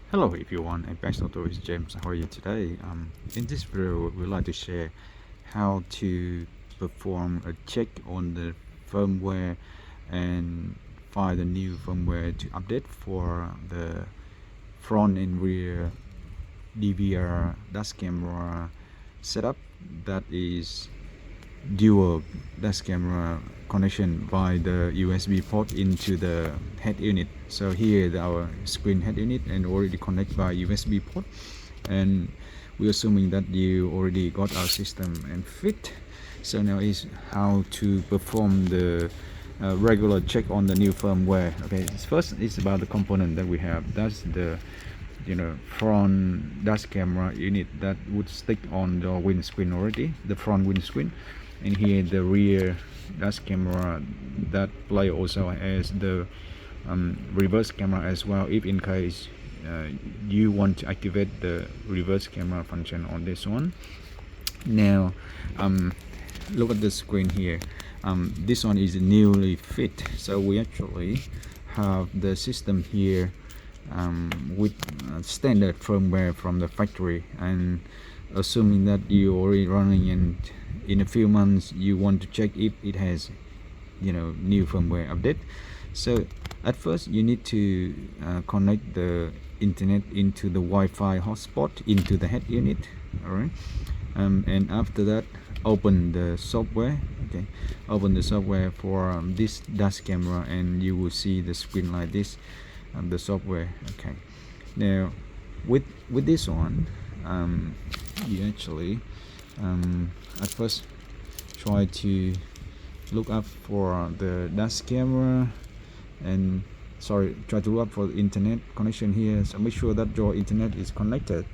Hello everyone, MPX AUTOS is James. How are you today? In this video, we'd like to share how to perform a check on the firmware and find the new firmware to update for the front and rear DVR dash camera setup that is dual dash camera connection by the USB port into the head unit. So here our screen head unit and already connect by USB port, and we're assuming that you already got our system and fit. So now is how to perform the regular check on the new firmware. Okay, first it's about the component that we have. That's the front dash camera unit that would stick on the windscreen already, the front windscreen. And here the rear dash camera that play also as the reverse camera as well, if in case you want to activate the reverse camera function on this one. Now look at the screen here. This one is newly fit, so we actually have the system here with standard firmware from the factory, and assuming that you're already running and in a few months you want to check if it has new firmware update. So at first you need to connect the internet into the Wi-Fi hotspot into the head unit. All right, and after that open the software. Okay, open the software for this dash camera and you will see the screen like this, the software. Okay, now with this one you actually at first try to look up for the dash camera and try to look up for the internet connection here. So make sure that your internet is connected,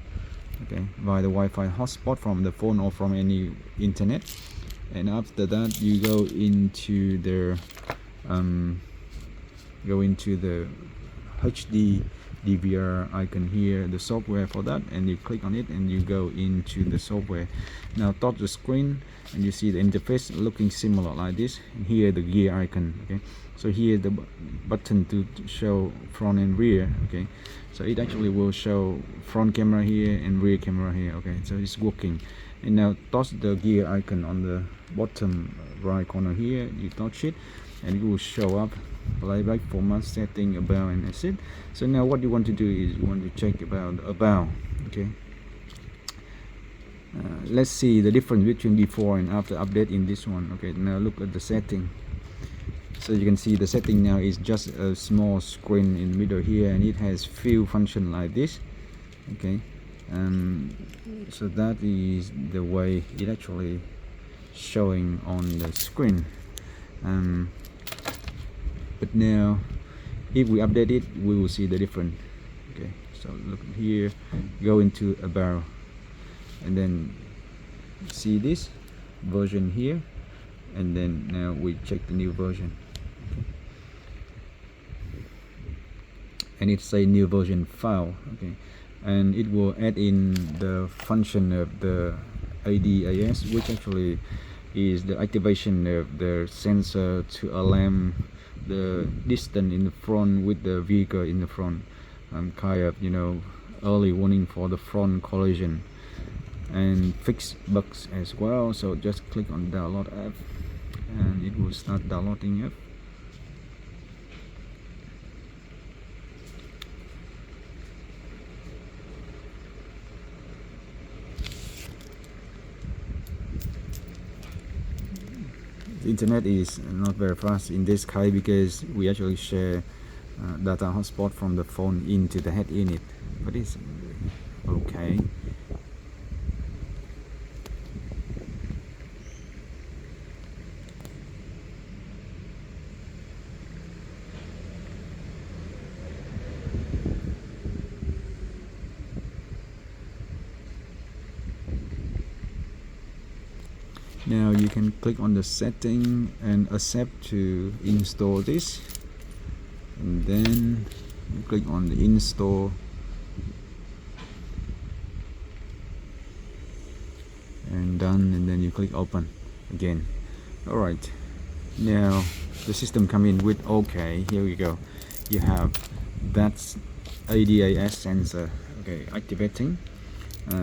okay, via the Wi-Fi hotspot from the phone or from any internet. And after that you go into the HD DVR icon here, the software for that, and you click on it and you go into the software. Now touch the screen and you see the interface looking similar like this, and here the gear icon. Okay, so here the button to show front and rear. Okay, so it actually will show front camera here and rear camera here. Okay, so it's working. And now touch the gear icon on the bottom right corner here, you touch it and it will show up playback, format, setting, about, and that's it. So now what you want to do is you want to check about. Okay, let's see the difference between before and after update in this one. Okay, now look at the setting. So you can see the setting now is just a small screen in the middle here, and it has few functions like this. Okay, so that is the way it actually showing on the screen. But now if we update it we will see the difference. Okay, so look here, go into about, and then see this version here, and then now we check the new version. Okay, and it say new version file. Okay, and it will add in the function of the ADAS, which actually is the activation of the sensor to alarm the distance in the front with the vehicle in the front, kind of early warning for the front collision, and fix bugs as well. So just click on download app and it will start downloading app. The internet is not very fast in this case because we actually share data hotspot from the phone into the head unit, but it's okay. Now you can click on the setting and accept to install this, and then you click on the install, and done, and then you click open again. Alright, now the system come in with okay. Here we go, you have that ADAS sensor, okay, activating,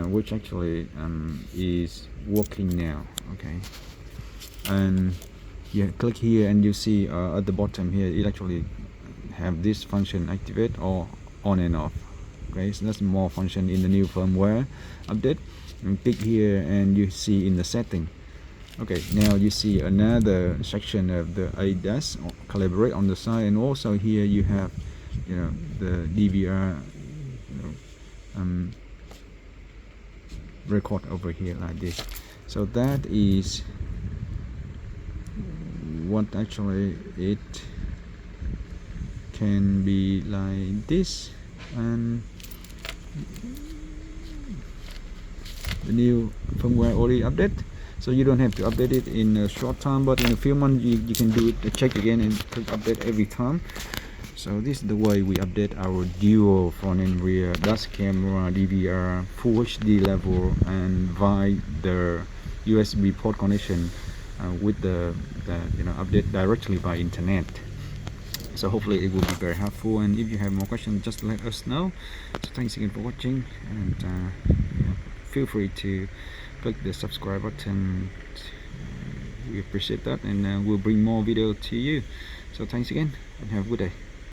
which actually is working now. Okay, and you click here and you see at the bottom here it actually have this function activate or on and off. Okay, so that's more function in the new firmware update. And click here and you see in the setting. Okay, now you see another section of the ADAS calibrate on the side, and also here you have, you know, the DVR, record over here like this. So that is what actually it can be like this. And the new firmware already update, so you don't have to update it in a short time, but in a few months you can do it, check again and click update every time. So this is the way we update our dual front and rear dash camera DVR full HD level, and via the USB port connection with the update directly by internet. So hopefully it will be very helpful, and if you have more questions, just let us know. So thanks again for watching, and feel free to click the subscribe button. We appreciate that, and we'll bring more video to you. So thanks again and have a good day.